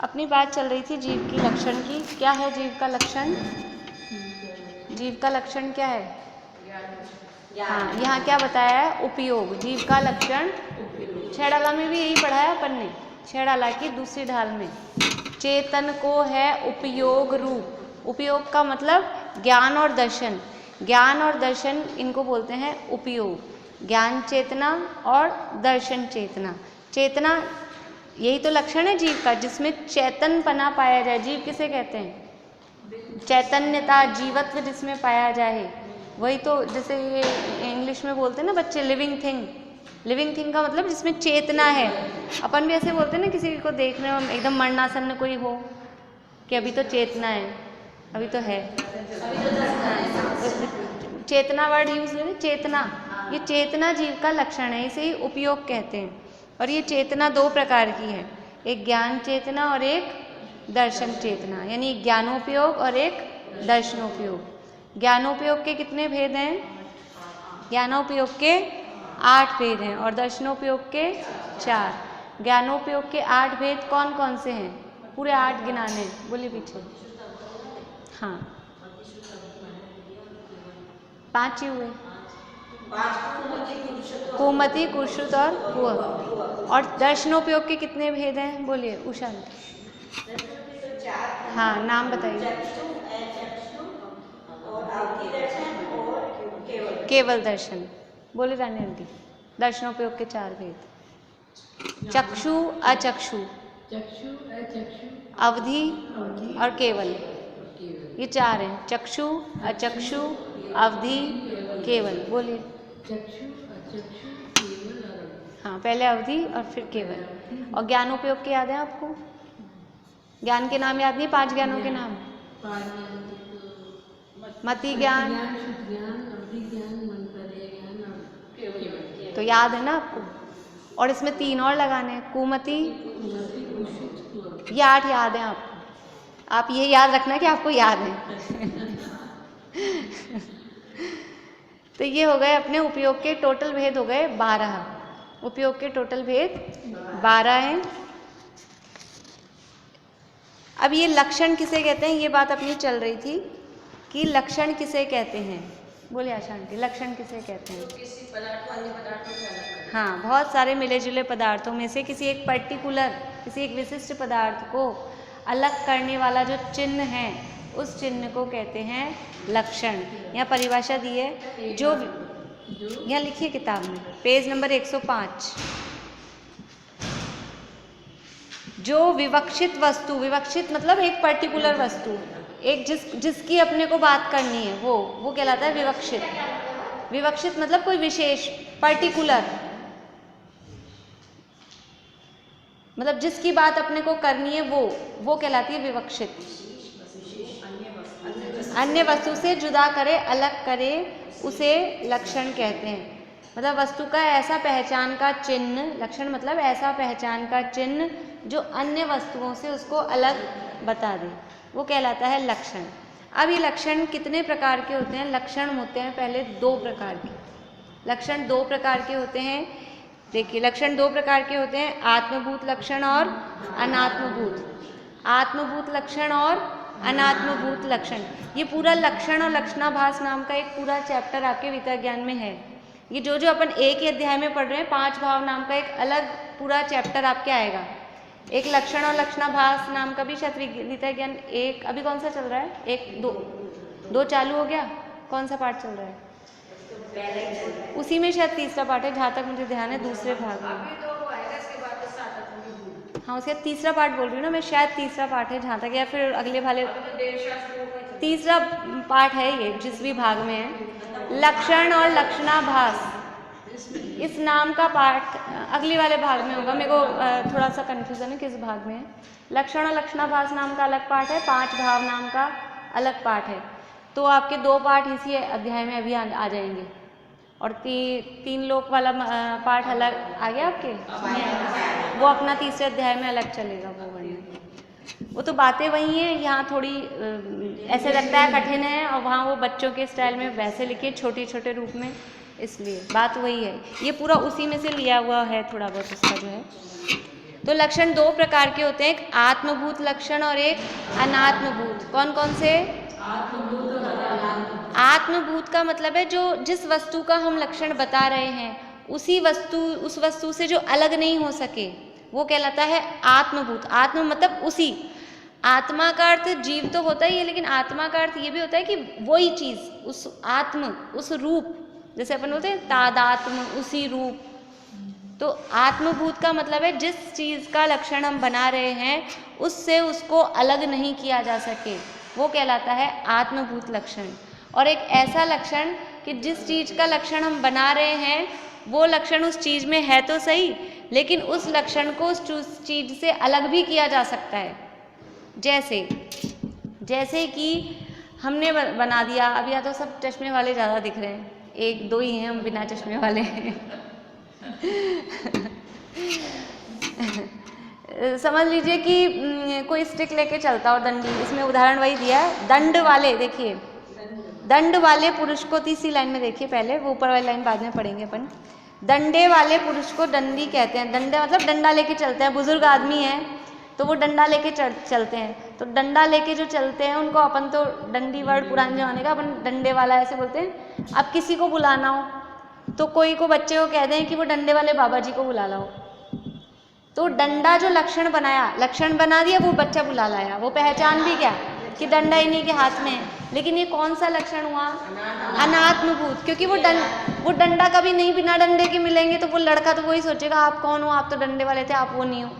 अपनी बात चल रही थी जीव की लक्षण की। क्या है जीव का लक्षण? जीव का लक्षण क्या है? हाँ, यहाँ क्या बताया है? उपयोग। जीव का लक्षण, छह डाला में भी यही पढ़ाया अपन ने, छह डाला की दूसरी ढाल में। चेतन को है उपयोग रूप। उपयोग का मतलब ज्ञान और दर्शन। ज्ञान और दर्शन इनको बोलते हैं उपयोग। ज्ञान चेतना और दर्शन चेतना। चेतना यही तो लक्षण है जीव का, जिसमें चैतन्यपना पाया जाए। जीव किसे कहते हैं? चैतन्यता, जीवत्व जिसमें पाया जाए, वही तो। जैसे ये इंग्लिश में बोलते हैं ना बच्चे, लिविंग थिंग। लिविंग थिंग का मतलब जिसमें चेतना है। अपन भी ऐसे बोलते हैं ना किसी को देखने में एकदम मरणासन्न कोई हो कि अभी तो चेतना है, अभी तो है। चेतना वर्ड यूज करें, चेतना। ये चेतना जीव का लक्षण है, इसे ही उपयोग कहते हैं। और ये चेतना दो प्रकार की है, एक ज्ञान चेतना और एक दर्शन चेतना, यानी ज्ञानोपयोग और एक दर्शनोपयोग। ज्ञानोपयोग के कितने भेद हैं? ज्ञानोपयोग के 8 भेद हैं और दर्शनोपयोग के 4। ज्ञानोपयोग के 8 भेद कौन कौन से हैं? पूरे 8 गिनाने, बोलिए पीछे। हाँ, 5 ही हुए। कुमति, कुर्षुत और कुह। और दर्शनोपयोग के कितने भेद हैं? बोलिए उषा। हाँ, नाम बताइए। केवल दर्शन। बोले रानी आंटी, दर्शनोपयोग के 4 भेद। चक्षु, अचक्षु, अवधि और केवल, ये 4 हैं। चक्षु, अचक्षु, अवधि, केवल। बोलिए। हाँ, पहले अवधि और फिर केवल। और ज्ञानोपयोग के याद है आपको? ज्ञान के नाम याद नहीं? 5 ज्ञानों के नाम। मति ज्ञान, तो याद है ना आपको? और इसमें 3 और लगाने हैं, कुमति। ये 8 याद है आपको। आप ये याद रखना कि आपको याद है। तो ये हो गए अपने उपयोग के टोटल भेद, हो गए 12। उपयोग के टोटल भेद 12 हैं। अब ये लक्षण किसे कहते हैं, ये बात अपनी चल रही थी कि लक्षण किसे कहते हैं। बोले आशा आंटी, लक्षण किसे कहते हैं? किसी पदार्थ को अन्य पदार्थों से अलग करना। हाँ, बहुत सारे मिले जुले पदार्थों में से किसी एक पर्टिकुलर, किसी एक विशिष्ट पदार्थ को अलग करने वाला जो चिन्ह है, उस चिन्ह को कहते हैं लक्षण। यहाँ परिभाषा दी है, जो यहाँ लिखिए किताब में, पेज नंबर 105। जो विवक्षित वस्तु, विवक्षित मतलब एक पर्टिकुलर वस्तु, एक जिसकी अपने को बात करनी है, वो कहलाता है विवक्षित। विवक्षित मतलब कोई विशेष, पर्टिकुलर, मतलब जिसकी बात अपने को करनी है वो कहलाती है विवक्षित। अन्य वस्तु से जुदा करे, अलग करे, उसे लक्षण कहते हैं। मतलब वस्तु का ऐसा पहचान का चिन्ह, लक्षण मतलब ऐसा पहचान का चिन्ह जो अन्य वस्तुओं से उसको अलग बता दे, वो कहलाता है लक्षण। अब ये लक्षण कितने प्रकार के होते हैं? लक्षण होते हैं पहले 2 प्रकार के। लक्षण 2 प्रकार के होते हैं। देखिए, लक्षण 2 प्रकार के होते हैं, आत्मभूत लक्षण और अनात्मभूत। आत्मभूत लक्षण और अनात्मभूत लक्षण, ये पूरा लक्षण और लक्षणाभास नाम का एक पूरा चैप्टर आपके वितर्क ज्ञान में है। ये जो अपन एक ही अध्याय में पढ़ रहे हैं, 5 भाव नाम का एक अलग पूरा चैप्टर आपके आएगा। एक लक्षण और लक्षणाभास नाम का भी शायद वितर्क ज्ञान एक, अभी कौन सा चल रहा है? 1, 2 चालू हो गया। कौन सा पाठ चल रहा है? उसी में शायद तीसरा पाठ है, जहाँ तक मुझे ध्यान है, दूसरे भाग में। हाँ, उसका तीसरा पाठ बोल रही हूँ ना मैं, शायद तीसरा पाठ है जहाँ तक, या फिर अगले वाले तीसरा पाठ है ये, जिस भी भाग में है। लक्षण और लक्षणाभास, इस नाम का पाठ अगले वाले भाग में होगा। मेरे को थोड़ा सा कन्फ्यूजन है किस भाग में है। लक्षण और लक्षणाभास नाम का अलग पाठ है, 5 भाव नाम का अलग पाठ है। तो आपके 2 पाठ इसी अध्याय में अभी आ जाएंगे। और 3 लोक वाला पाठ अलग आ गया आपके, वो अपना तीसरे अध्याय में अलग चलेगा। वो तो बातें वही हैं, यहाँ थोड़ी ऐसे लगता है कठिन है, और वहाँ वो बच्चों के स्टाइल में वैसे लिखे छोटे छोटे रूप में, इसलिए बात वही है। ये पूरा उसी में से लिया हुआ है, थोड़ा बहुत उसका जो है। तो लक्षण दो प्रकार के होते हैं, एक आत्मभूत लक्षण और एक अनात्मभूत। कौन कौन से? आत्मभूत का मतलब है जो जिस वस्तु का हम लक्षण बता रहे हैं उस वस्तु से जो अलग नहीं हो सके वो कहलाता है आत्मभूत। आत्म मतलब उसी, आत्मा का अर्थ जीव तो होता ही है, लेकिन आत्मा का अर्थ ये भी होता है कि वही चीज, उस आत्म, उस रूप, जैसे अपन बोलते हैं तादात्म, उसी रूप। तो आत्मभूत का मतलब है जिस चीज का लक्षण हम बना रहे हैं उससे उसको अलग नहीं किया जा सके, वो कहलाता है आत्मभूत लक्षण। और एक ऐसा लक्षण कि जिस चीज का लक्षण हम बना रहे हैं वो लक्षण उस चीज में है तो सही, लेकिन उस लक्षण को उस चीज से अलग भी किया जा सकता है। जैसे कि हमने बना दिया, अब या तो सब चश्मे वाले ज़्यादा दिख रहे हैं, एक दो ही हैं हम बिना चश्मे वाले समझ लीजिए कि कोई स्टिक लेके चलता और दंडी, इसमें उदाहरण वही दिया है, दंड वाले, देखिए दंड वाले पुरुष को, तीसरी लाइन में देखिए, पहले वो ऊपर वाली लाइन बाद में पढ़ेंगे अपन। डंडे वाले पुरुष को दंडी कहते हैं। डंडे मतलब डंडा लेके चलते हैं, बुजुर्ग आदमी है तो वो डंडा लेके चलते हैं। तो डंडा लेके जो चलते हैं उनको अपन तो डंडी वर्ड पुराने जमाने का, अपन डंडे वाला ऐसे बोलते हैं। अब किसी को बुलाना हो तो कोई को बच्चे को कह दें कि वो डंडे वाले बाबा जी को बुला लाओ, तो डंडा जो लक्षण बनाया, लक्षण बना दिया, वो बच्चा बुला लाया, वो पहचान भी क्या कि डंडा इन्हीं के हाथ में है। लेकिन ये कौन सा लक्षण हुआ? अनात्मभूत, क्योंकि वो डंडा कभी नहीं बिना डंडे के मिलेंगे तो वो लड़का तो वही सोचेगा आप कौन हो, आप तो डंडे वाले थे, आप वो नहीं हो,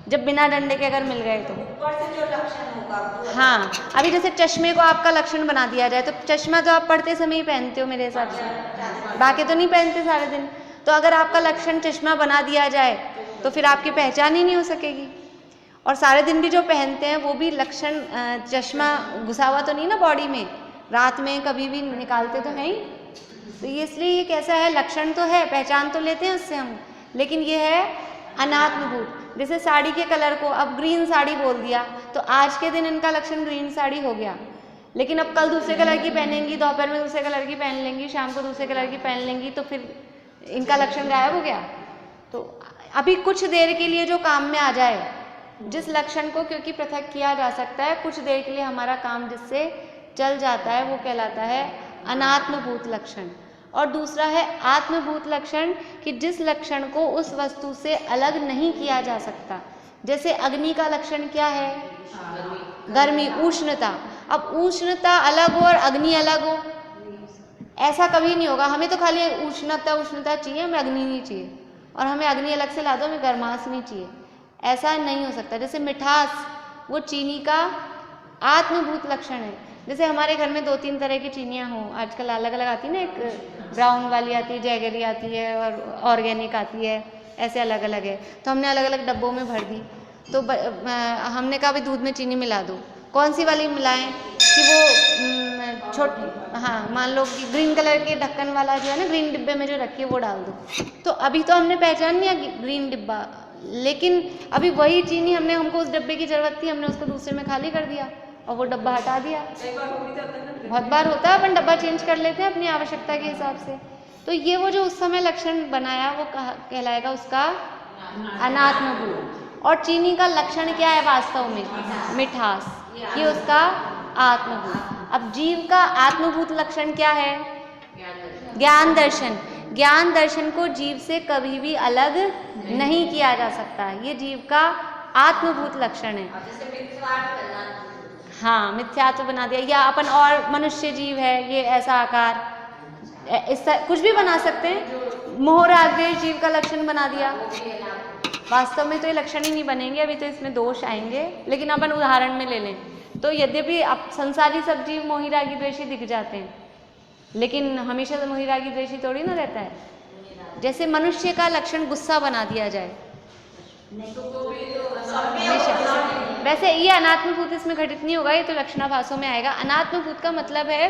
जब बिना डंडे के अगर मिल गए तो। ऊपर से जो लक्षण होगा, हाँ, अभी जैसे चश्मे को आपका लक्षण बना दिया जाए तो चश्मा तो आप पढ़ते समय ही पहनते हो मेरे हिसाब से, बाकी तो नहीं पहनते सारे दिन। तो अगर आपका लक्षण चश्मा बना दिया जाए तो फिर आपकी पहचान ही नहीं हो सकेगी। और सारे दिन भी जो पहनते हैं वो भी लक्षण, चश्मा घुसा हुआ तो नहीं ना बॉडी में, रात में कभी भी निकालते तो हैं ही। तो ये इसलिए ये कैसा है, लक्षण तो है, पहचान तो लेते हैं उससे हम, लेकिन ये है अनात्मभूत। जैसे साड़ी के कलर को अब ग्रीन साड़ी बोल दिया तो आज के दिन इनका लक्षण ग्रीन साड़ी हो गया, लेकिन अब कल दूसरे कलर की पहनेंगी, दोपहर में दूसरे कलर की पहन लेंगी, शाम को दूसरे कलर की पहन लेंगी, तो फिर इनका लक्षण गायब हो गया। तो अभी कुछ देर के लिए जो काम में आ जाए, जिस लक्षण को क्योंकि पृथक किया जा सकता है, कुछ देर के लिए हमारा काम जिससे चल जाता है वो कहलाता है अनात्मभूत लक्षण। और दूसरा है आत्मभूत लक्षण, कि जिस लक्षण को उस वस्तु से अलग नहीं किया जा सकता। जैसे अग्नि का लक्षण क्या है? गर्मी, उष्णता। अब उष्णता अलग हो और अग्नि अलग हो, ऐसा कभी नहीं होगा। हमें तो खाली उष्णता चाहिए, हमें अग्नि नहीं चाहिए, और हमें अग्नि अलग से ला दो, हमें गर्माश नहीं चाहिए, ऐसा नहीं हो सकता। जैसे मिठास, वो चीनी का आत्मभूत लक्षण है। जैसे हमारे घर में 2-3 तरह की चीनियाँ हों, आजकल अलग अलग आती है ना, एक ब्राउन वाली आती है, जैगरी आती है और ऑर्गेनिक आती है, ऐसे अलग अलग है। तो हमने अलग अलग डब्बों में भर दी, तो हमने कहा भाई दूध में चीनी मिला दो, कौन सी वाली मिलाएं कि वो हाँ, मान लो कि ग्रीन कलर के ढक्कन वाला जो है ना, ग्रीन डिब्बे में जो रखी है वो डाल दो। तो अभी तो हमने पहचान लिया ग्रीन डिब्बा, लेकिन अभी वही चीनी हमको उस डब्बे की जरूरत थी, हमने उसको दूसरे में खाली कर दिया और वो डब्बा हटा दिया। बहुत बार होता है, अपन डब्बा चेंज कर लेते हैं अपनी आवश्यकता के हिसाब से। तो ये वो जो उस समय लक्षण बनाया वो कहलाएगा उसका अनात्मभूत। और चीनी का लक्षण क्या है वास्तव में? मिठास, ये उसका आत्मभूत। अब जीव का आत्मभूत लक्षण क्या है? ज्ञान दर्शन। ज्ञान दर्शन को जीव से कभी भी अलग नहीं किया जा सकता, ये जीव का आत्मभूत लक्षण है। हाँ, मिथ्यात्व बना दिया, या अपन और मनुष्य जीव है, ये ऐसा आकार, इस कुछ भी बना सकते हैं। मोह राग द्वेष जीव का लक्षण बना दिया। वास्तव में तो ये लक्षण ही नहीं बनेंगे, अभी तो इसमें दोष आएंगे, लेकिन अपन उदाहरण में ले लें तो यद्यपि अब संसारी सब जीव मोही रागी द्वेषी दिख जाते हैं, लेकिन हमेशा तो मोही रागी द्वेषी थोड़ी ना रहता है। जैसे मनुष्य का लक्षण गुस्सा बना दिया जाए, वैसे ये अनात्मभूत इसमें घटित नहीं होगा, ये तो लक्षणाभासों में आएगा। अनात्मभूत का मतलब है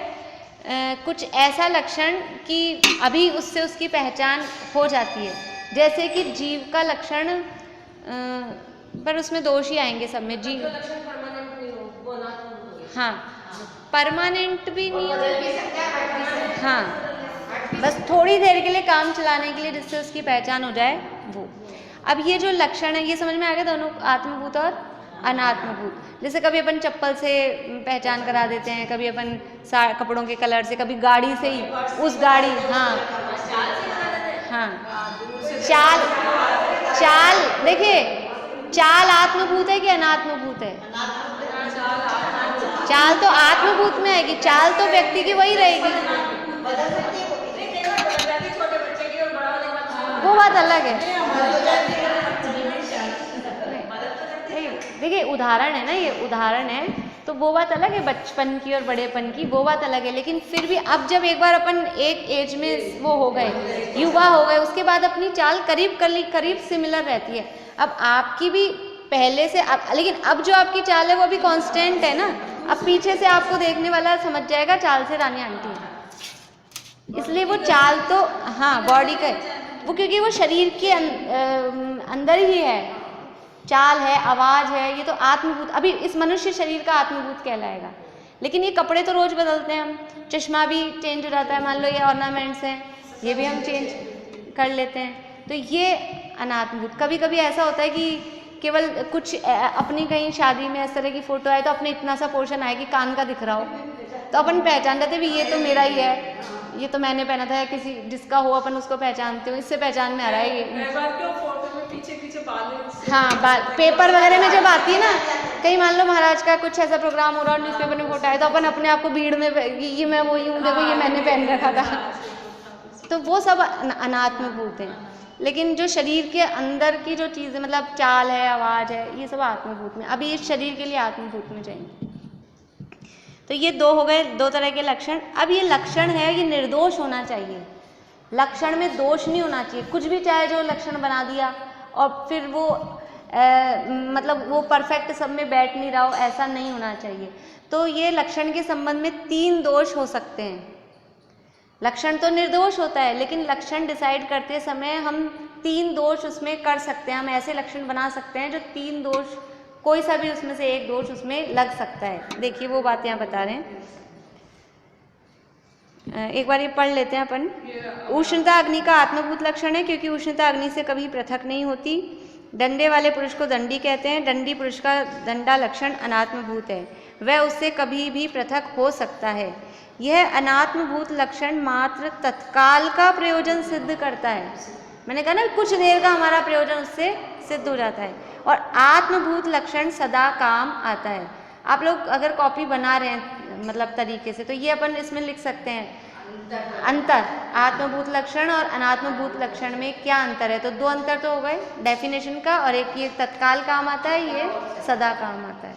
कुछ ऐसा लक्षण कि अभी उससे उसकी पहचान हो जाती है। जैसे कि जीव का लक्षण, पर उसमें दोष ही आएंगे सब में। जीव हाँ, परमानेंट भी नहीं, हाँ, बस थोड़ी देर के लिए काम चलाने के लिए जिससे उसकी पहचान हो जाए वो। अब ये जो लक्षण है ये समझ में आ गया दोनों, आत्मभूत और अनात्मभूत। जैसे कभी अपन चप्पल से पहचान करा देते हैं, कभी अपन कपड़ों के कलर से, कभी गाड़ी से ही उस गाड़ी, हाँ हाँ चाल, चाल देखिए चाल आत्मभूत है कि अनात्मभूत है? चाल तो आत्मभूत में आएगी, चाल तो व्यक्ति की वही रहेगी, वो बात अलग है। देखिए उदाहरण है ना, ये उदाहरण है, तो वो बात अलग है, बचपन की और बड़ेपन की वो बात अलग है। लेकिन फिर भी अब जब एक बार अपन एक एज में वो हो गए, युवा हो गए, उसके बाद अपनी चाल करीब सिमिलर रहती है। अब आपकी भी पहले से लेकिन अब जो आपकी चाल है वो अभी कांस्टेंट है ना। अब पीछे से आपको देखने वाला समझ जाएगा चाल से रानी आंटी है, इसलिए वो चाल तो हाँ बॉडी का है वो, क्योंकि वो शरीर के अंदर ही है, चाल है, आवाज है, ये तो आत्मभूत, अभी इस मनुष्य शरीर का आत्मभूत कहलाएगा। लेकिन ये कपड़े तो रोज बदलते हैं हम, चश्मा भी चेंज हो जाता है, मान लो ये ऑर्नामेंट्स हैं ये भी हम चेंज कर लेते हैं, तो ये अनात्मभूत। कभी कभी ऐसा होता है कि केवल कुछ अपनी कहीं शादी में इस तरह की फोटो आए तो अपने इतना सा पोर्शन आए कि कान का दिख रहा हो, तो अपन पहचान लेते भी ये तो मेरा ही है, ये तो मैंने पहना था, या किसी जिसका हो अपन उसको पहचानते हो, इससे पहचान में आ रहा है ये। हाँ बाल पेपर वगैरह में जब आती है ना, कहीं मान लो महाराज का कुछ ऐसा प्रोग्राम हो रहा है और न्यूज़पेपर में फोटो आए तो अपन अपने आप को भीड़ में ये मैं वही हूँ, देखो ये मैंने पहन रखा था, तो वो सब अनात्मभूत हैं। लेकिन जो शरीर के अंदर की जो चीज़ें मतलब चाल है, आवाज़ है, ये सब आत्मभूत में, अभी इस शरीर के लिए आत्मभूत में जाएंगे। तो ये दो हो गए, दो तरह के लक्षण। अब ये लक्षण है ये निर्दोष होना चाहिए, लक्षण में दोष नहीं होना चाहिए, कुछ भी चाहे जो लक्षण बना दिया और फिर वो मतलब वो परफेक्ट सब में बैठ नहीं रहा हो, ऐसा नहीं होना चाहिए। तो ये लक्षण के संबंध में 3 दोष हो सकते हैं। लक्षण तो निर्दोष होता है, लेकिन लक्षण डिसाइड करते समय हम 3 दोष उसमें कर सकते हैं, हम ऐसे लक्षण बना सकते हैं जो 3 दोष, कोई सा भी उसमें से एक दोष उसमें लग सकता है। देखिए वो बात यहाँ बता रहे हैं, एक बार ये पढ़ लेते हैं अपन। उष्णता अग्नि का आत्मभूत लक्षण है, क्योंकि उष्णता अग्नि से कभी पृथक नहीं होती। डंडे वाले पुरुष को दंडी कहते हैं, दंडी पुरुष का दंडा लक्षण अनात्मभूत है, वह उससे कभी भी पृथक हो सकता है। यह अनात्मभूत लक्षण मात्र तत्काल का प्रयोजन सिद्ध करता है, मैंने कहा ना कुछ देर का हमारा प्रयोजन उससे सिद्ध हो जाता है, और आत्मभूत लक्षण सदा काम आता है। आप लोग अगर कॉपी बना रहे हैं मतलब तरीके से, तो ये अपन इसमें लिख सकते हैं अंतर, आत्मभूत लक्षण और अनात्मभूत लक्षण में क्या अंतर है। तो 2 अंतर तो हो गए डेफिनेशन का, और एक ये तत्काल काम आता है, ये सदा काम आता है।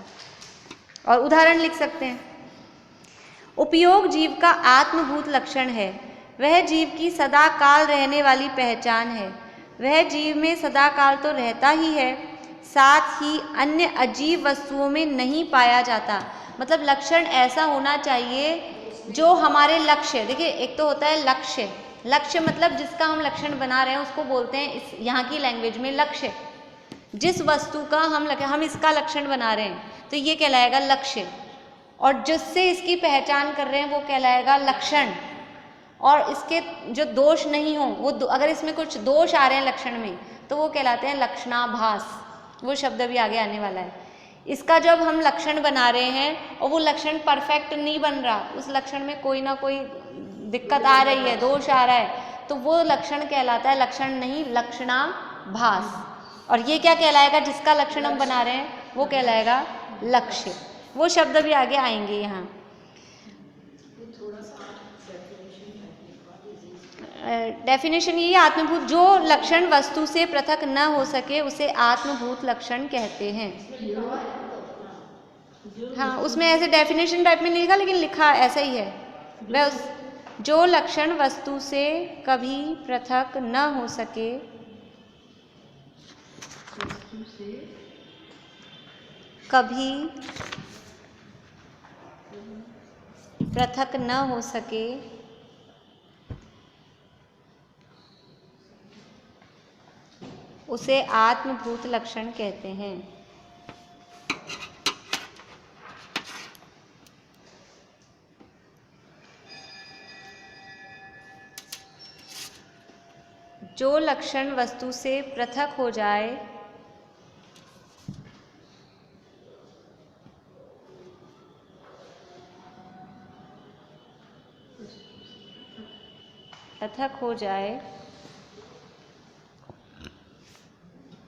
और उदाहरण लिख सकते हैं, उपयोग जीव का आत्मभूत लक्षण है, वह जीव की सदा काल रहने वाली पहचान है, वह जीव में सदा काल तो रहता ही है, साथ ही अन्य अजीब वस्तुओं में नहीं पाया जाता। मतलब लक्षण ऐसा होना चाहिए जो हमारे लक्ष्य, देखिए एक तो होता है लक्ष्य, लक्ष्य मतलब जिसका हम लक्षण बना रहे हैं उसको बोलते हैं इस यहाँ की लैंग्वेज में लक्ष्य। जिस वस्तु का हम इसका लक्षण बना रहे हैं तो ये कहलाएगा लक्ष्य, और जिससे इसकी पहचान कर रहे हैं वो कहलाएगा लक्षण। और इसके जो दोष नहीं हो, वो अगर इसमें कुछ दोष आ रहे हैं लक्षण में तो वो कहलाते हैं लक्षणाभास, वो शब्द भी आगे आने वाला है। इसका जब हम लक्षण बना रहे हैं और वो लक्षण परफेक्ट नहीं बन रहा, उस लक्षण में कोई ना कोई दिक्कत आ रही है, दोष आ रहा है, तो वो लक्षण कहलाता है लक्षण नहीं, लक्षणाभास। और ये क्या कहलाएगा, जिसका लक्षण हम बना रहे हैं वो कहलाएगा लक्ष्य। वो शब्द भी आगे आएंगे यहाँ। डेफिनेशन ये आत्मभूत, जो लक्षण वस्तु से पृथक न हो सके उसे आत्मभूत लक्षण कहते हैं। हाँ उसमें ऐसे डेफिनेशन टाइप में नहीं लिखा, लेकिन लिखा ऐसा ही है, वह जो लक्षण वस्तु से कभी पृथक न हो सके, कभी पृथक न हो सके, उसे आत्मभूत लक्षण कहते हैं। जो लक्षण वस्तु से पृथक हो जाए,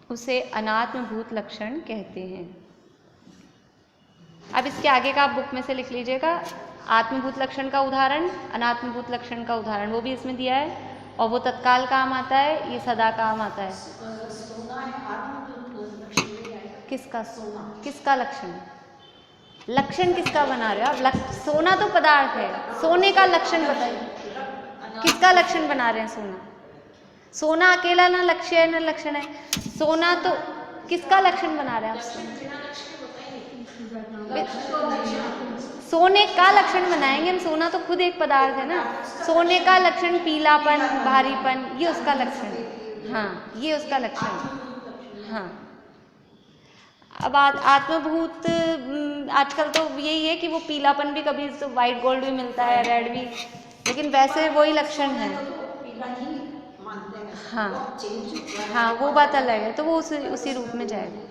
उसे अनात्मभूत लक्षण कहते हैं। अब इसके आगे का आप बुक में से लिख लीजिएगा, आत्मभूत लक्षण का उदाहरण, अनात्मभूत लक्षण का उदाहरण, वो भी इसमें दिया है, और वो तत्काल काम आता है, ये सदा काम आता है। किसका? किसका लक्षण? लक्षण किसका बना रहे हो आप? सोना तो पदार्थ है, सोने का लक्षण बताइए, किसका लक्षण बना रहे हैं? सोना, सोना अकेला ना लक्ष्य है ना लक्षण है, सोना तो किसका लक्षण बना रहे हैं आप? सोने का लक्षण बनाएंगे हम, सोना तो खुद एक पदार्थ है ना। सोने का लक्षण पीलापन, भारीपन, ये उसका लक्षण, हाँ ये उसका लक्षण। हाँ, अब आत्मभूत आजकल तो यही है कि वो पीलापन भी, कभी तो वाइट गोल्ड भी मिलता है, रेड भी, लेकिन वैसे वही लक्षण है। हाँ हाँ, वो बात अलग है, तो वो उसी रूप में जाएगा।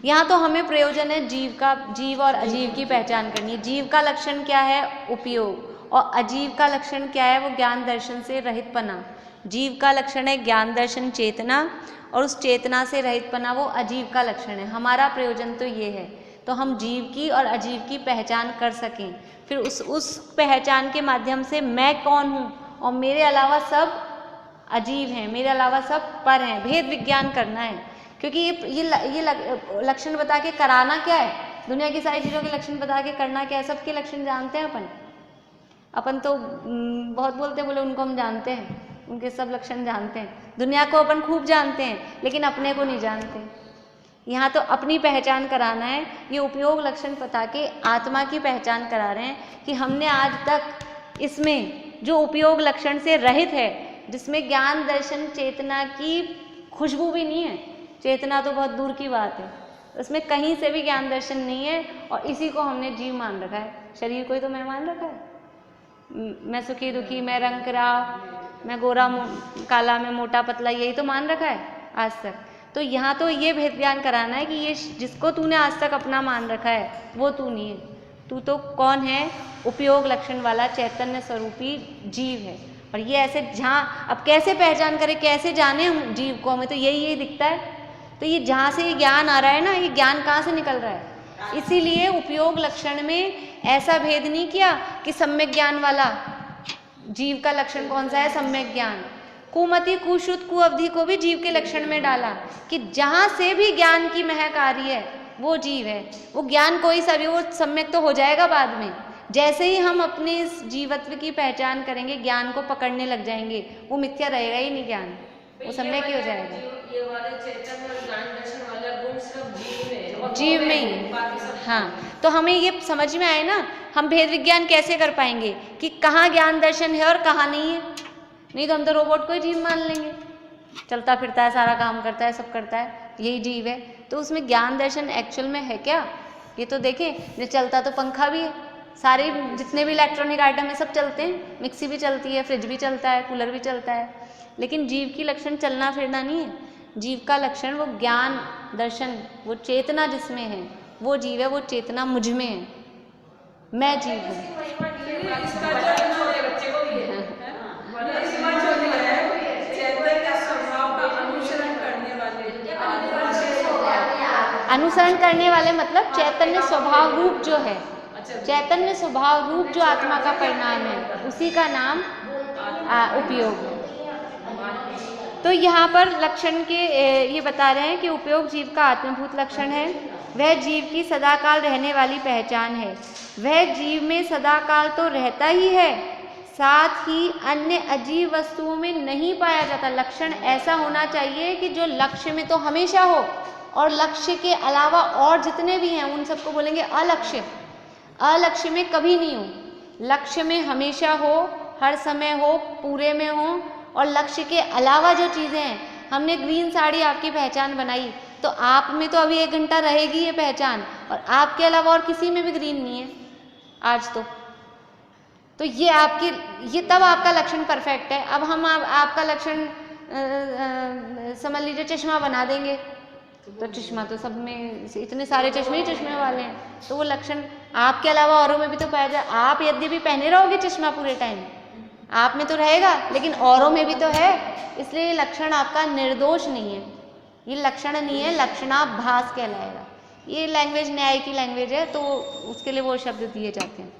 यहाँ तो हमें प्रयोजन है जीव और अजीव की पहचान करनी है। जीव का लक्षण क्या है? उपयोग, और अजीव का लक्षण क्या है? वो ज्ञान दर्शन से रहितपना। जीव का लक्षण है ज्ञान दर्शन चेतना, और उस चेतना से रहितपना वो अजीव का लक्षण है। हमारा प्रयोजन तो ये है, तो हम जीव की और अजीव की पहचान कर सकें, फिर उस पहचान के माध्यम से मैं कौन हूँ और मेरे अलावा सब अजीव हैं, मेरे अलावा सब पर हैं, भेद विज्ञान करना है। क्योंकि ये लक्षण बता के कराना क्या है? दुनिया की सारी चीज़ों के लक्षण बता के करना क्या है? सबके लक्षण जानते हैं अपन तो बहुत बोलते बोले उनको हम जानते हैं, उनके सब लक्षण जानते हैं। दुनिया को अपन खूब जानते हैं, लेकिन अपने को नहीं जानते। यहाँ तो अपनी पहचान कराना है। ये उपयोग लक्षण बता के आत्मा की पहचान करा रहे हैं कि हमने आज तक इसमें जो उपयोग लक्षण से रहित है, जिसमें ज्ञान दर्शन चेतना की खुशबू भी नहीं है, चेतना तो बहुत दूर की बात है, उसमें कहीं से भी ज्ञान दर्शन नहीं है, और इसी को हमने जीव मान रखा है। शरीर को ही तो मैं मान रखा है, मैं सुखी दुखी, मैं रंग राव, मैं गोरा काला, मैं मोटा पतला, यही तो मान रखा है आज तक। तो यहाँ तो ये भेद ज्ञान कराना है कि ये जिसको तूने आज तक अपना मान रखा है वो तू नहीं है, तू तो कौन है? उपयोग लक्षण वाला चैतन्य स्वरूपी जीव है। और ये ऐसे जहाँ अब कैसे पहचान करें, कैसे जाने हम जीव को? हमें तो यही दिखता है। तो ये जहाँ से ये ज्ञान आ रहा है ना, ये ज्ञान कहाँ से निकल रहा है? इसीलिए उपयोग लक्षण में ऐसा भेद नहीं किया कि सम्यक ज्ञान वाला जीव का लक्षण कौन सा है? सम्यक ज्ञान। कुमति कुशुद्ध कुअवधि को भी जीव के लक्षण में डाला कि जहाँ से भी ज्ञान की महक आ रही है वो जीव है। वो ज्ञान कोई सा भी, वो सम्यक तो हो जाएगा बाद में। जैसे ही हम अपने इस जीवत्व की पहचान करेंगे, ज्ञान को पकड़ने लग जाएंगे, वो मिथ्या रहेगा ही नहीं, ज्ञान वो सम्यक ही हो जाएगा। ये वाले चेतन और ज्ञान दर्शन वाला गुण सिर्फ जीव में ही। हाँ, तो हमें ये समझ में आए ना, हम भेद विज्ञान कैसे कर पाएंगे कि कहाँ ज्ञान दर्शन है और कहाँ नहीं है। नहीं तो हम तो रोबोट को ही जीव मान लेंगे, चलता फिरता है, सारा काम करता है, सब करता है, यही जीव है। तो उसमें ज्ञान दर्शन एक्चुअल में है क्या? ये तो देखें, जो चलता तो पंखा भी है, सारे जितने भी इलेक्ट्रॉनिक आइटम है सब चलते हैं, मिक्सी भी चलती है, फ्रिज भी चलता है, कूलर भी चलता है, लेकिन जीव की लक्षण चलना फिरना नहीं है। जीव का लक्षण वो ज्ञान दर्शन, वो चेतना जिसमें है वो जीव है, वो चेतना मुझ में है, मैं जीव हूँ। अनुसरण करने वाले मतलब चैतन्य स्वभाव रूप जो है, चैतन्य स्वभाव रूप जो आत्मा का परिणाम है, उसी का नाम उपयोग है। तो यहाँ पर लक्षण के ये बता रहे हैं कि उपयोग जीव का आत्मभूत लक्षण है, वह जीव की सदाकाल रहने वाली पहचान है। वह जीव में सदाकाल तो रहता ही है, साथ ही अन्य अजीव वस्तुओं में नहीं पाया जाता। लक्षण ऐसा होना चाहिए कि जो लक्ष्य में तो हमेशा हो, और लक्ष्य के अलावा और जितने भी हैं उन सबको बोलेंगे अलक्ष्य। अलक्ष्य में कभी नहीं हो, लक्ष्य में हमेशा हो, हर समय हो, पूरे में हो। और लक्ष्य के अलावा जो चीज़ें हैं, हमने ग्रीन साड़ी आपकी पहचान बनाई, तो आप में तो अभी 1 घंटा रहेगी ये पहचान, और आपके अलावा और किसी में भी ग्रीन नहीं है आज तो। तो ये आपकी, ये तब आपका लक्षण परफेक्ट है। अब हम आपका लक्षण समझ लीजिए चश्मा बना देंगे, तो चश्मा तो सब में इतने सारे चश्मे ही चश्मे वाले हैं, तो वो लक्षण आपके अलावा औरों में भी तो पाया जाए। आप यद्यपि पहने रहोगे चश्मा पूरे टाइम, आप में तो रहेगा, लेकिन औरों में भी तो है, इसलिए ये लक्षण आपका निर्दोष नहीं है, ये लक्षण नहीं है, लक्षणाभास कहलाएगा। ये लैंग्वेज न्याय की लैंग्वेज है, तो उसके लिए वो शब्द दिए जाते हैं।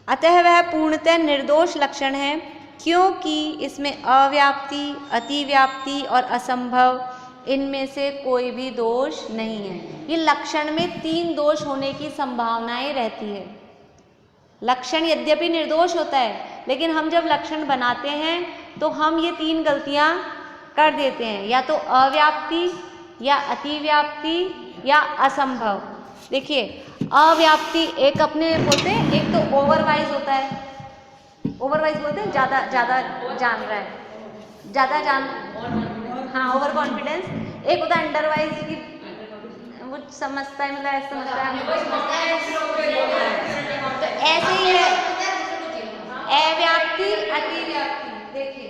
अतः वह पूर्णतः निर्दोष लक्षण है, क्योंकि इसमें अव्याप्ति, अतिव्याप्ति और असंभव, इनमें से कोई भी दोष नहीं है। ये लक्षण में 3 दोष होने की संभावनाएं रहती है। लक्षण यद्यपि निर्दोष होता है, लेकिन हम जब लक्षण बनाते हैं तो हम ये 3 गलतियां कर देते हैं, या तो अव्याप्ति, या अतिव्याप्ति, या असंभव। देखिए अव्याप्ति एक अपने बोलते हैं, एक तो ओवरवाइज होता है, ओवरवाइज बोलते हैं ज़्यादा जान रहा है, ज़्यादा जान, हाँ ओवर कॉन्फिडेंस। एक होता है अंडरवाइज की वो समझता है, मतलब ऐसा समझता है, तो ऐसे ही है अव्याप्ति, अतिव्याप्ति। देखिए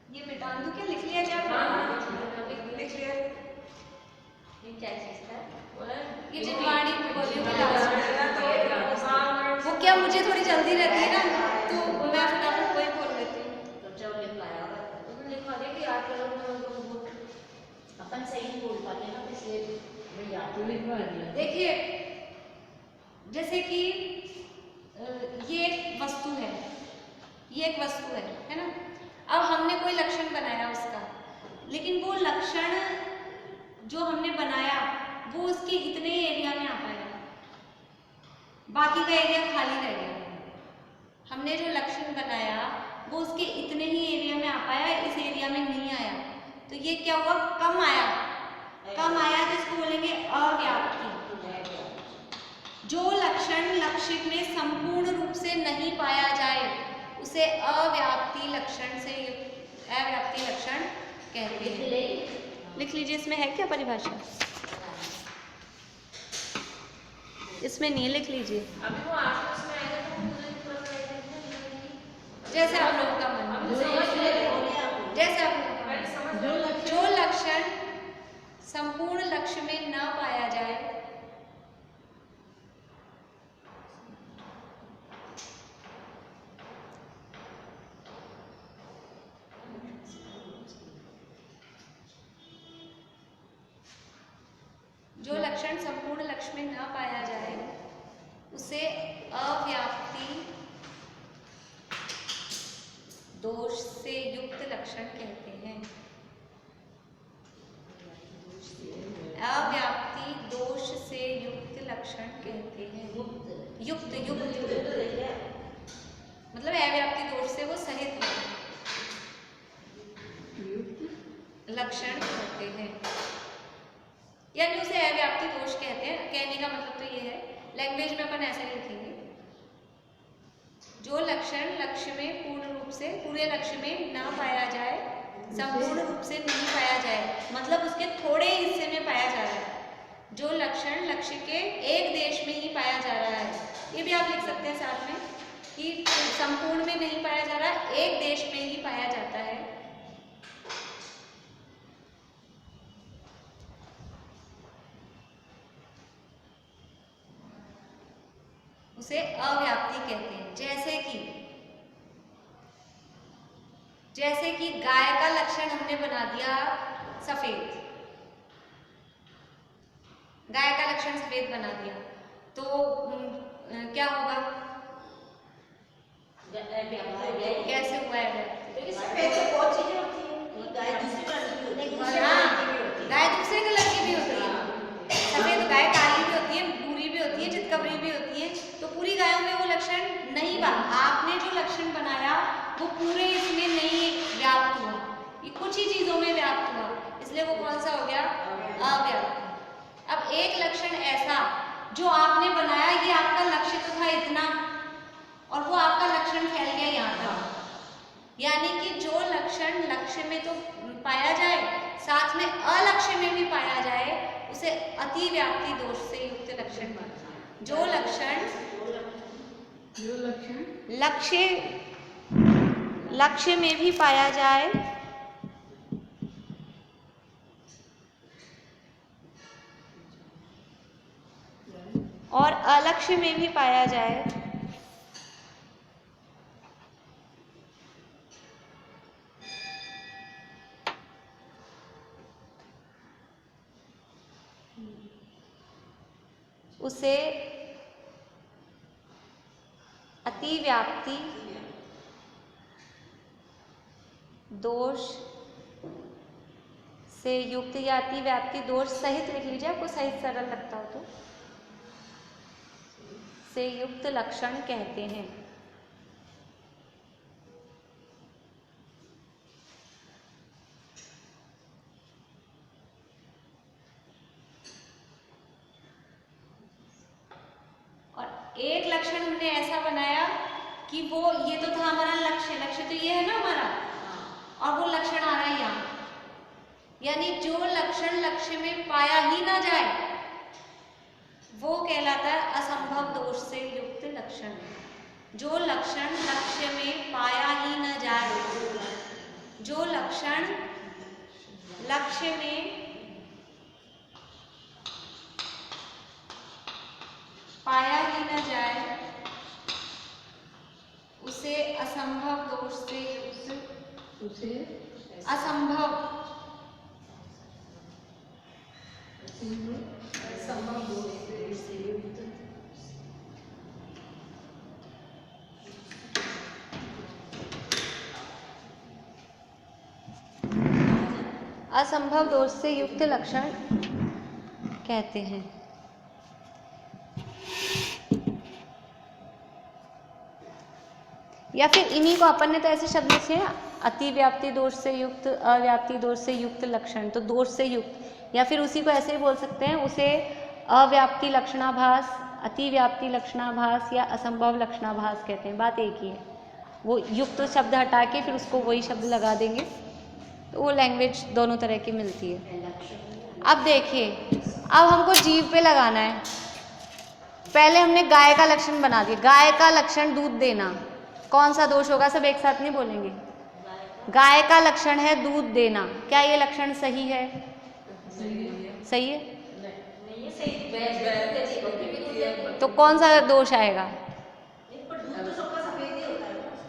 ये मिटा दूं क्या, लिख लिया क्या? लिख लिया। ये क्या चीज था? ये जिनवाणी बोलियो की लास्ट में, वो क्या मुझे थोड़ी जल्दी रहती है ना, तो मैं फटाफट वही बोल लेती हूँ। तो जब लिख पाया होगा तो लिखवा दे कि आप लोग अपन सही बोल पाते हैं ना, इसलिए मैं याद तो लिखवा दिया। देखिए जैसे कि ये एक वस्तु है, ये एक वस्तु है ना। अब हमने कोई लक्षण बनाया उसका, लेकिन वो लक्षण जो हमने बनाया वो उसके इतने ही एरिया में आ पाया, बाकी का एरिया खाली रह गया। हमने जो लक्षण बनाया वो उसके इतने ही एरिया में आ पाया, इस एरिया में नहीं आया, तो ये क्या हुआ, कम आया। कम आया जिसको बोलेंगे अव्याप्ति। जो लक्षण लक्ष्य में संपूर्ण रूप से नहीं पाया जाए उसे अव्याप्ति लक्षण से, अव्याप्ति लक्षण कहते हैं। लिख लीजिए, इसमें है क्या परिभाषा? इसमें नहीं, लिख लीजिए। अभी वो आगे उसमें आएगा तो मुझे थोड़ा सा जैसे आप लोगों का मन, जैसे आप जो लक्षण संपूर्ण लक्ष्य में न पाया जाए जो लक्षण संपूर्ण लक्ष्य में न पाया जाए उसे अव्याप्ति दोष से युक्त लक्षण कहते हैं। अव्याप्ति दोष से युक्त लक्षण कहते हैं। युक्त मतलब अव्याप्ति दोष से वो सहित लक्षण कहते हैं, यानी उसे अव्याप्ति दोष कहते हैं। कहने का मतलब तो ये है, लैंग्वेज में अपन ऐसे लिखेंगे, जो लक्षण लक्ष्य में पूर्ण रूप से, पूरे लक्ष्य में ना पाया जाए, संपूर्ण रूप से नहीं पाया जाए, मतलब उसके थोड़े हिस्से में पाया जा रहा है। जो लक्षण लक्ष्य के एक देश में ही पाया जा रहा है, ये भी आप लिख सकते हैं साथ में कि संपूर्ण में नहीं पाया जा रहा, एक देश में ही पाया जाता है, उसे अव्याप्ति कहते हैं। जैसे कि गाय का लक्षण हमने बना दिया सफेद, गाय का लक्षण सफेद बना दिया, तो क्या होगा, कैसे हुआ है? सफेद तो बहुत चीजें होती है, गाय दूसरे कलर की होती है, गाय दूसरे कलर की भी होती है, सफेद गाय काली भी होती है, भूरी भी होती है, चितकबरी भी होती है, तो पूरी गायों में वो लक्षण नहीं बा। आपने जो लक्षण बनाया वो पूरे इसमें नहीं व्याप्त हुआ, ये कुछ ही चीजों में व्याप्त हुआ, इसलिए वो कौन सा हो गया, अव्याप्त। अब एक लक्षण ऐसा जो आपने बनाया, ये आपका लक्ष्य तो था इतना, और वो आपका लक्षण फैल गया यहाँ तक, यानी कि जो लक्षण लक्ष्य में तो पाया जाए साथ में अलक्ष्य में भी पाया जाए उसे अतिव्याप्ति दोष से युक्त लक्षण माना। जो लक्षण लक्ष्य में भी पाया जाए और अलक्ष्य में भी पाया जाए उसे अतिव्याप्ति दोष से युक्त या अतिव्याप्ति दोष सहित लिख लीजिए, आपको सहित सरल लगता हो तो, से युक्त लक्षण कहते हैं। और एक लक्षण हमने ऐसा बनाया कि वो ये तो था हमारा लक्ष्य तो ये है ना हमारा, और वो लक्षण आ रहा है यहाँ, यानी जो लक्षण लक्ष्य में पाया ही ना जाए वो कहलाता है असंभव दोष से युक्त लक्षण। जो लक्षण लक्ष्य में पाया ही न जाए, जो लक्षण लक्ष्य में पाया ही न जाए उसे असंभव दोष से युक्त, उसे असंभव दोष से युक्त असंभव दोष से युक्त लक्षण कहते हैं। या फिर इन्हीं को अपन ने तो ऐसे शब्द लिखे हैं, अतिव्याप्ति दोष से युक्त, अव्याप्ति दोष से युक्त लक्षण, तो दोष से युक्त, या फिर उसी को ऐसे ही बोल सकते हैं, उसे अव्याप्ति लक्षणाभास, अतिव्याप्ति लक्षणाभास या असंभव लक्षणाभास कहते हैं। बात एक ही है, वो युक्त शब्द हटा के फिर उसको वही शब्द लगा देंगे तो वो लैंग्वेज दोनों तरह की मिलती है। अब देखिए, अब हमको जीव पे लगाना है। पहले हमने गाय का लक्षण बना दिया, गाय का लक्षण दूध देना, कौन सा दोष होगा, सब एक साथ नहीं बोलेंगे। गाय का लक्षण है दूध देना, क्या ये लक्षण सही है? सही है? तो कौन सा दोष आएगा?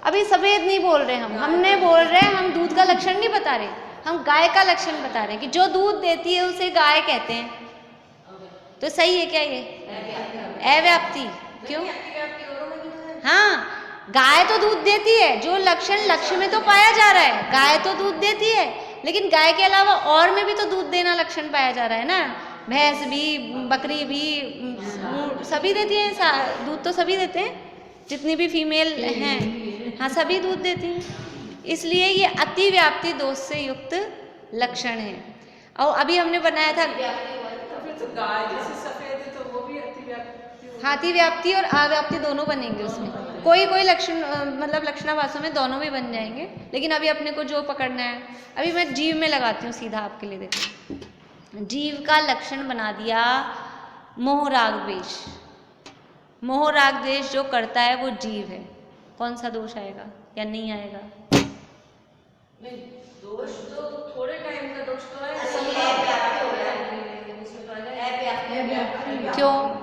अभी सफेद नहीं बोल रहे हमने बोल रहे हैं, हम दूध का लक्षण नहीं बता रहे, हम गाय का लक्षण बता रहे हैं कि जो दूध देती है उसे गाय कहते हैं। तो सही है क्या ये? अव्याप्ति। क्यों? हाँ, गाय तो दूध देती है, जो लक्षण लक्ष्य में तो पाया जा रहा है, गाय तो दूध देती है, लेकिन गाय के अलावा और में भी तो दूध देना लक्षण पाया जा रहा है ना, भैंस भी, बकरी भी, सभी देती हैं दूध, तो सभी देते हैं, जितनी भी फीमेल हैं, हाँ सभी दूध देती हैं। इसलिए ये अतिव्याप्ति दोष से युक्त लक्षण है। और अभी हमने बनाया था तो गाय जैसे सफेद है तो वो भी अतिव्याप्ति, अतिव्याप्ति और अव्याप्ति दोनों बनेंगे उसमें, कोई लक्षण मतलब लक्षणाभासों में दोनों भी बन जाएंगे। लेकिन अभी अपने को जो पकड़ना है, अभी मैं जीव में लगाती हूँ सीधा आपके लिए। देखो, जीव का लक्षण बना दिया मोह राग द्वेष। मोह राग द्वेष जो करता है वो जीव है, कौन सा दोष आएगा या नहीं आएगा? नहीं, दोष तो थोड़े टाइम का दोष तो है,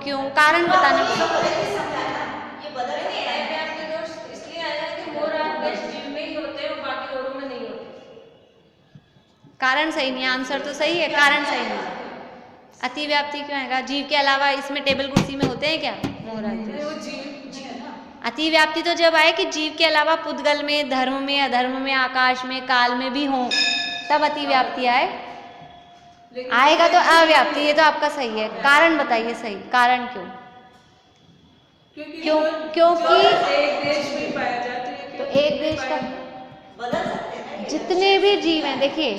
क्यों कारण बताना पड़ेगा। ये बदल नहीं है, अव्याप्ति दोष इसलिए आया कि मोह राग द्वेष जीव में ही होते हैं और बाकी औरों में नहीं होते। कारण सही नहीं, आंसर तो सही है, कारण सही नहीं। अतिव्याप्ति क्यों आएगा? जीव के अलावा इसमें टेबल कुर्सी में होते हैं क्या मोह राग द्वेष? अतिव्याप्ति तो जब आए कि जीव के अलावा पुद्गल में, धर्म में, अधर्म में, आकाश में, काल में भी हो, तब अतिव्याप्ति आए। आएगा तो अव्याप्ति, ये तो आपका सही है। कारण बताइए सही, कारण क्यों? क्योंकि एक देश में पाया जाता है, तो एक देश का जितने भी जीव हैं, देखिए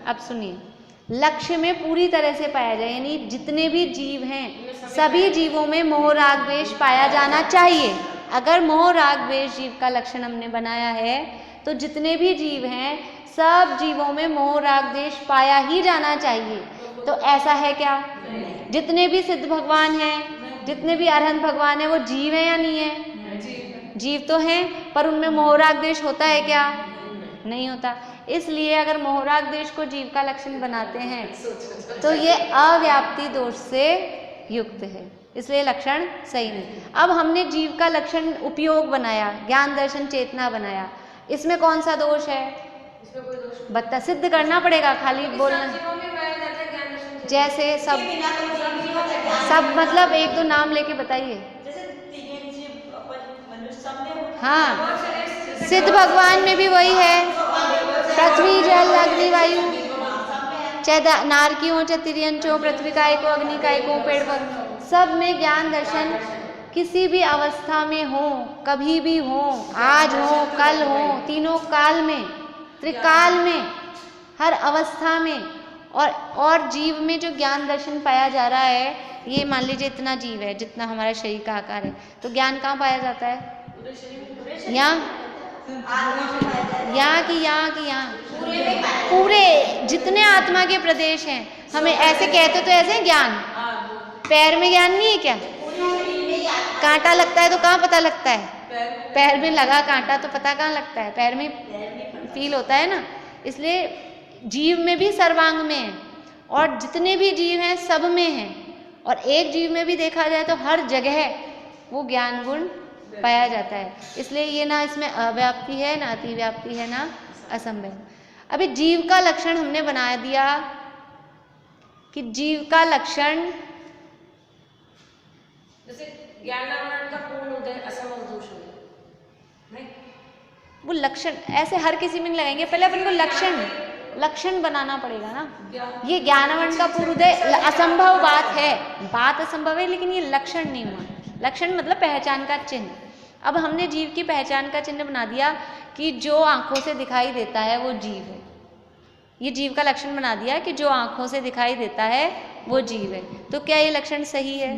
अब सुनिए, लक्ष्य में पूरी तरह से पाया जाए, यानी जितने भी जीव हैं सभी जीवों में मोह राग द्वेष पाया जाना चाहिए। अगर मोह राग द्वेष जीव का लक्षण हमने बनाया है तो जितने भी जीव हैं सब जीवों में मोह राग द्वेष पाया ही जाना चाहिए। तो ऐसा है क्या? जितने भी सिद्ध भगवान हैं, जितने भी अरहंत भगवान हैं, वो जीव हैं या नहीं है? जीव तो हैं, पर उनमें मोह राग द्वेष होता है क्या? नहीं होता। इसलिए अगर मोह राग द्वेष को जीव का लक्षण बनाते हैं तो ये अव्याप्ति दोष से युक्त है, इसलिए लक्षण सही नहीं। अब हमने जीव का लक्षण उपयोग बनाया, ज्ञान दर्शन चेतना बनाया, इसमें कौन सा दोष है? इसमें कोई दोष नहीं। बता, सिद्ध करना पड़ेगा, खाली बोलना। जीवों में पाया जाता है ज्ञान दर्शन। जैसे सब मतलब एक दो नाम लेके बताइए। हाँ, सिद्ध भगवान में भी वही है, पृथ्वी जल अग्नि वायु, चाहे नारकी हो चाहे तिर्यंच हो, पृथ्वी काय को, अग्नि काय को, पेड़ पर, सब में ज्ञान दर्शन किसी भी अवस्था में हो, कभी भी हो, आज हो कल हो, तीनों काल में, त्रिकाल में, हर अवस्था में। और जीव में जो ज्ञान दर्शन पाया जा रहा है, ये मान लीजिए इतना जीव है जितना हमारे शरीर का आकार है, तो ज्ञान कहाँ पाया जाता है? यहाँ पूरे जितने आत्मा के प्रदेश हैं, हमें ऐसे कहते तो ऐसे ज्ञान। पैर में ज्ञान नहीं है क्या? कांटा लगता है तो कहाँ पता लगता है? पैर में लगा कांटा तो पता कहाँ लगता है? पैर में फील होता है ना। इसलिए जीव में भी सर्वांग में है, और जितने भी जीव हैं सब में हैं, और एक जीव में भी देखा जाए तो हर जगह वो ज्ञान गुण पाया जाता है। इसलिए ये ना इसमें अव्याप्ति है, ना अतिव्याप्ति है, ना असंभव। अभी जीव का लक्षण हमने बना दिया कि जीव का लक्षण जैसे ज्ञानावरण का पूर्ण उदय असंभव दोष हो गया, नहीं? वो लक्षण ऐसे हर किसी में नहीं लगाएंगे, पहले अपन को लक्षण बनाना पड़ेगा ना। ये ज्ञानावरण का पूर्ण उदय असंभव बात है, बात असंभव है, लेकिन ये लक्षण नहीं हुआ। लक्षण मतलब पहचान का चिन्ह। अब हमने जीव की पहचान का चिन्ह बना दिया कि जो आंखों से दिखाई देता है वो जीव है। ये जीव का लक्षण बना दिया कि जो आंखों से दिखाई देता है वो जीव है। तो क्या ये लक्षण सही है?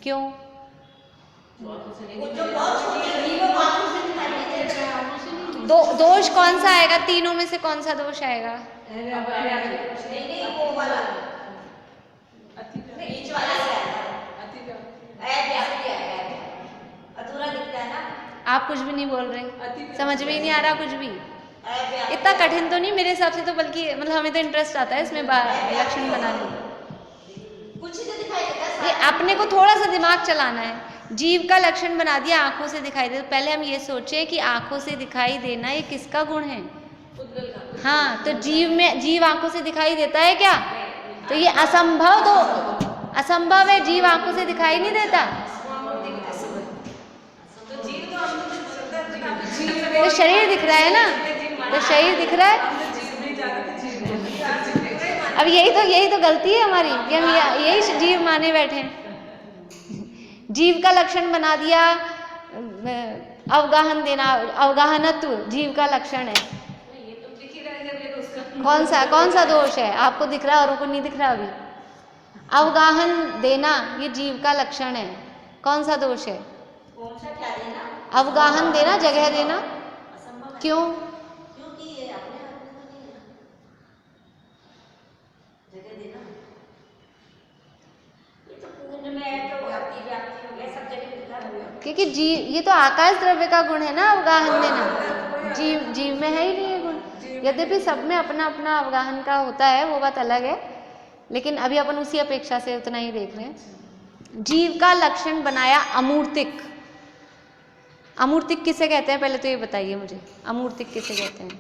क्यों? दोष कौन सा आएगा? तीनों में से कौन सा दोष आएगा? आप कुछ भी नहीं बोल रहे, समझ में ही नहीं आ रहा कुछ भी। इतना कठिन तो नहीं मेरे हिसाब से, तो बल्कि मतलब हमें तो इंटरेस्ट आता है इसमें लक्षण बनाने में। ये अपने को थोड़ा सा दिमाग चलाना है। जीव का लक्षण बना दिया आंखों से दिखाई दे, तो पहले हम ये सोचें कि आंखों से दिखाई देना ये किसका गुण है? हाँ, तो जीव आंखों से दिखाई देता है क्या? तो ये असंभव है, जीव आंखों से दिखाई नहीं देता। तो शरीर दिख रहा है ना, तो शरीर दिख रहा है। अब यही तो गलती है हमारी कि हम यही जीव माने बैठे हैं। जीव का लक्षण बना दिया अवगाहन देना, अवगाहनत्व जीव का लक्षण है। कौन सा दोष है? आपको दिख रहा है औरों को नहीं दिख रहा। अभी अवगाहन देना ये जीव का लक्षण है। कौन सा दोष है? अवगाहन देना, जगह देना। क्यों? क्योंकि ये तो आकाश द्रव्य का गुण है ना, अवगाहन देना। जीव में है ही नहीं है गुण। यद्यपि सब में अपना अपना अवगाहन का होता है, वो बात अलग है, लेकिन अभी अपन उसी अपेक्षा से उतना ही देख रहे हैं। जीव का लक्षण बनाया अमूर्तिक। अमूर्तिक किसे कहते हैं? पहले तो ये बताइए मुझे, अमूर्तिक किसे कहते हैं?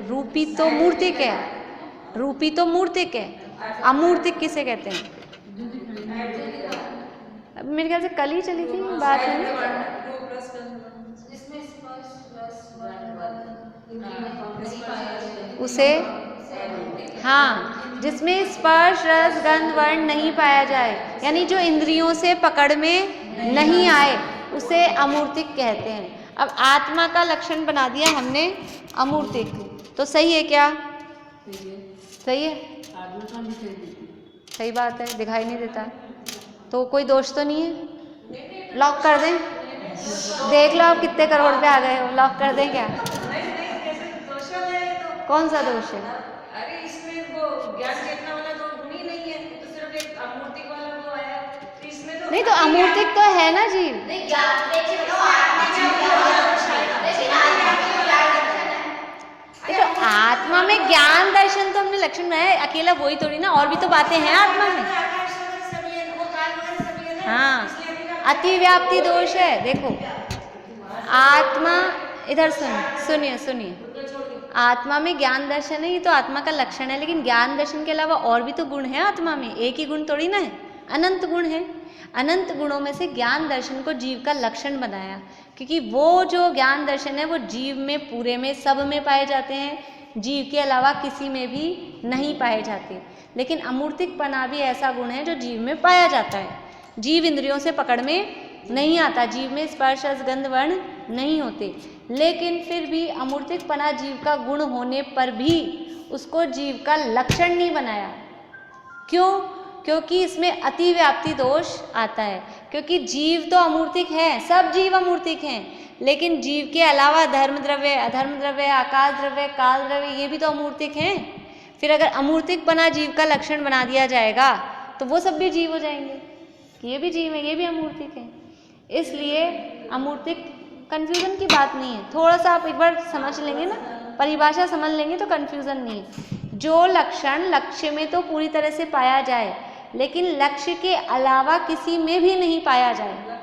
रूपी तो मूर्तिक है, रूपी तो मूर्तिक है। अमूर्तिक किसे कहते हैं? अब मेरे ख्याल से कल ही चली थी बात है ना। उसे हाँ, जिसमें स्पर्श रस गंध वर्ण नहीं पाया जाए, यानी जो इंद्रियों से पकड़ में नहीं आए, उसे अमूर्तिक कहते हैं। अब आत्मा का लक्षण बना दिया हमने अमूर्तिक, तो सही है क्या? सही है, सही बात है, दिखाई नहीं देता। तो कोई दोष तो नहीं है? लॉक कर दें? देख लो आप कितने करोड़ पे आ गए हो, लॉक कर दें क्या? कौन सा दोष है? अरे इसमें वो ज्ञान चेतना वाला तो गुण ही नहीं है, तो सिर्फ एक अमूर्तिक वाला वो आया, तो इसमें तो नहीं तो अमूर्तिक तो है ना जीव। नहीं ज्ञान देखिए तो देखो आत्मा में ज्ञान दर्शन तो हमने लक्षण बनाया, अकेला वही थोड़ी ना, और भी तो बातें हैं आत्मा में। हाँ, अतिव्याप्ति दोष है। देखो आत्मा, इधर सुनिए सुनिए, आत्मा में ज्ञान दर्शन है, ये तो आत्मा का लक्षण है, लेकिन ज्ञान दर्शन के अलावा और भी तो गुण है आत्मा में, एक ही गुण थोड़ी ना है, अनंत गुण है। अनंत गुणों में से ज्ञान दर्शन को जीव का लक्षण बनाया, क्योंकि वो जो ज्ञान दर्शन है वो जीव में पूरे में सब में पाए जाते हैं, जीव के अलावा किसी में भी नहीं पाए जाते। लेकिन अमूर्तिकपना भी ऐसा गुण है जो जीव में पाया जाता है, जीव इंद्रियों से पकड़ में नहीं आता, जीव में स्पर्श रस गंध वर्ण नहीं होते, लेकिन फिर भी अमूर्तिकपना जीव का गुण होने पर भी उसको जीव का लक्षण नहीं बनाया। क्यों? क्योंकि इसमें अतिव्याप्ति दोष आता है, क्योंकि जीव तो अमूर्तिक है, सब जीव अमूर्तिक हैं, लेकिन जीव के अलावा धर्म द्रव्य, अधर्म द्रव्य, आकाश द्रव्य, काल द्रव्य, ये भी तो अमूर्तिक हैं। फिर अगर अमूर्तिकपना जीव का लक्षण बना दिया जाएगा तो वो सब भी जीव हो जाएंगे, ये भी जीव है, ये भी अमूर्तिक है। इसलिए अमूर्तिक कन्फ्यूज़न की बात नहीं है, थोड़ा सा आप एक बार समझ लेंगे ना, परिभाषा समझ लेंगे तो कन्फ्यूज़न नहीं है। जो लक्षण लक्ष्य में तो पूरी तरह से पाया जाए, लेकिन लक्ष्य के अलावा किसी में भी नहीं पाया जाए,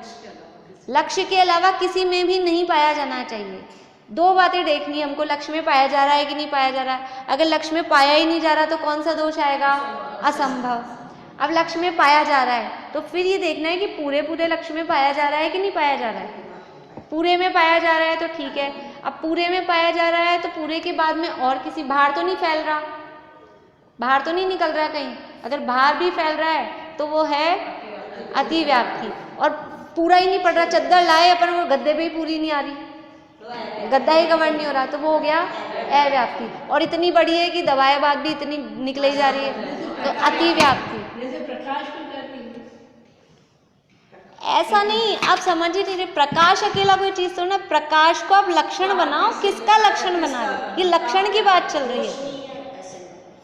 लक्ष्य के अलावा किसी में भी नहीं पाया जाना चाहिए। दो बातें देखनी है हमको, लक्ष्य में पाया जा रहा है कि नहीं पाया जा रहा है। अगर लक्ष्य में पाया ही नहीं जा रहा तो कौन सा दोष आएगा? असंभव। अब लक्ष्य में पाया जा रहा है तो फिर ये देखना है कि पूरे पूरे लक्ष्य में पाया जा रहा है कि नहीं पाया जा रहा है। पूरे में पाया जा रहा है तो ठीक है, अब पूरे में पाया जा रहा है तो पूरे के बाद में और किसी बाहर तो नहीं फैल रहा, बाहर तो नहीं निकल रहा कहीं। अगर बाहर भी फैल रहा है तो वो है अतिव्याप्ति, और पूरा ही नहीं पड़ रहा, चद्दर लाए अपन वो गद्दे पे ही पूरी नहीं आ रही, गद्दा ही कवर नहीं हो रहा, तो वो हो गया अव्याप्ति। और इतनी बड़ी है कि दबाए बाद भी इतनी निकले ही जा रही है, तो अतिव्याप्ति। ऐसा नहीं, आप समझ ही नहीं रहे, प्रकाश अकेला कोई चीज तो ना, प्रकाश को आप लक्षण बनाओ, किसका लक्षण बना रहे हो? ये लक्षण की बात चल रही है,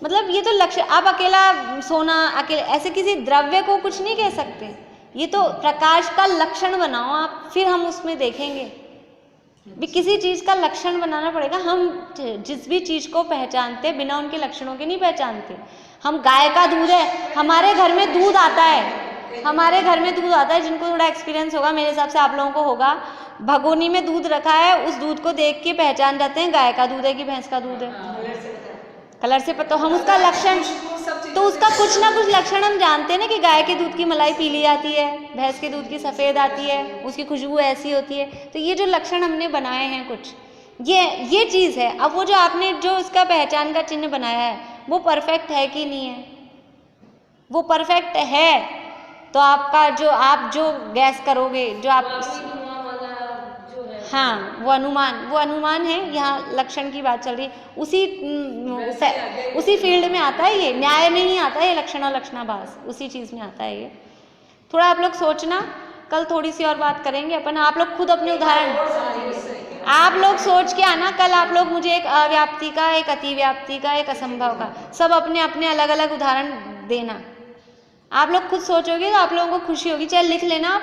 मतलब ये तो लक्ष्य, आप अकेला सोना अकेले ऐसे किसी द्रव्य को कुछ नहीं कह सकते, ये तो प्रकाश का लक्षण बनाओ आप, फिर हम उसमें देखेंगे भी किसी चीज़ का लक्षण बनाना पड़ेगा। हम जिस भी चीज़ को पहचानते बिना उनके लक्षणों के नहीं पहचानते। हम गाय का दूध है, हमारे घर में दूध आता है, हमारे घर में दूध आता है, जिनको थोड़ा एक्सपीरियंस होगा, मेरे हिसाब से आप लोगों को होगा, भगोनी में दूध रखा है, उस दूध को देख के पहचान जाते हैं गाय का दूध है कि भैंस का दूध है, कलर से पता, हम उसका लक्षण, तो उसका कुछ ना कुछ लक्षण हम जानते हैं ना, कि गाय के दूध की मलाई पीली आती है, भैंस के दूध की सफ़ेद आती है, उसकी खुशबू ऐसी होती है। तो ये जो लक्षण हमने बनाए हैं कुछ, ये चीज़ है। अब वो जो आपने जो उसका पहचान का चिन्ह बनाया है वो परफेक्ट है कि नहीं है? वो परफेक्ट है तो आपका जो आप जो गैस करोगे, जो आप, हाँ वो अनुमान है, यहाँ लक्षण की बात चल रही है, उसी फील्ड में आता है ये, न्याय में ही आता है ये, लक्षण और लक्षणाभास उसी चीज़ में आता है ये। थोड़ा आप लोग सोचना, कल थोड़ी सी और बात करेंगे अपन, आप लोग खुद अपने उदाहरण आप लोग सोच के आना, कल आप लोग मुझे एक अव्याप्ति का, एक अतिव्याप्ति का, एक असंभव का, सब अपने अपने अलग अलग उदाहरण देना। आप लोग खुद सोचोगे तो आप लोगों को खुशी होगी, चाहे लिख लेना आप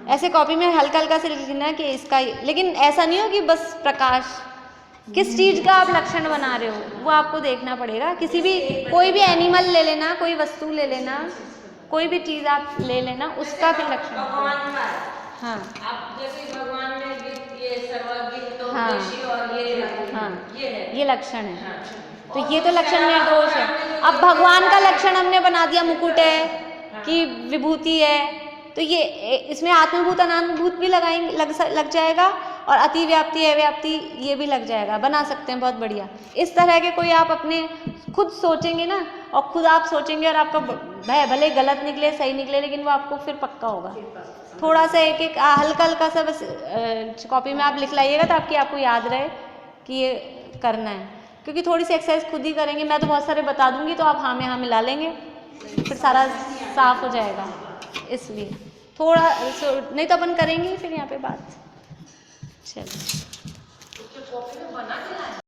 ऐसे कॉपी में हल्का हल्का से लिखना कि इसका, लेकिन ऐसा नहीं हो कि बस प्रकाश, किस चीज़ का आप लक्षण बना रहे हो वो आपको देखना पड़ेगा। किसी भी, कोई भी एनिमल ले लेना, कोई वस्तु ले लेना, कोई भी चीज़ आप ले लेना, उसका फिर लक्षण। हाँ आप जैसे भगवान ने ये सर्वज्ञ तो हाँ और ये लक्षण है, तो ये तो लक्षण निर्दोष है। अब भगवान का लक्षण हमने बना दिया, मुकुट है कि विभूति है, तो ये इसमें आत्मभूत अनात्मभूत भी लगाएंगे, लग जाएगा, और अतिव्याप्ति अव्याप्ति ये भी लग जाएगा, बना सकते हैं, बहुत बढ़िया। इस तरह के कोई आप अपने खुद सोचेंगे ना, और खुद आप सोचेंगे और आपका भले गलत निकले सही निकले, लेकिन वो आपको फिर पक्का होगा। थोड़ा सा एक एक हल्का हल्का सा बस कॉपी में आप लिख लाइएगा तो आपको याद रहे कि ये करना है, क्योंकि थोड़ी सी एक्सरसाइज खुद ही करेंगे, मैं तो बहुत सारे बता दूंगी तो आप हाँ में हाँ मिला लेंगे, फिर सारा साफ हो जाएगा। इसलिए थोड़ा नहीं तो अपन करेंगे फिर यहाँ पे बात। चलो कॉपी में बना के लाए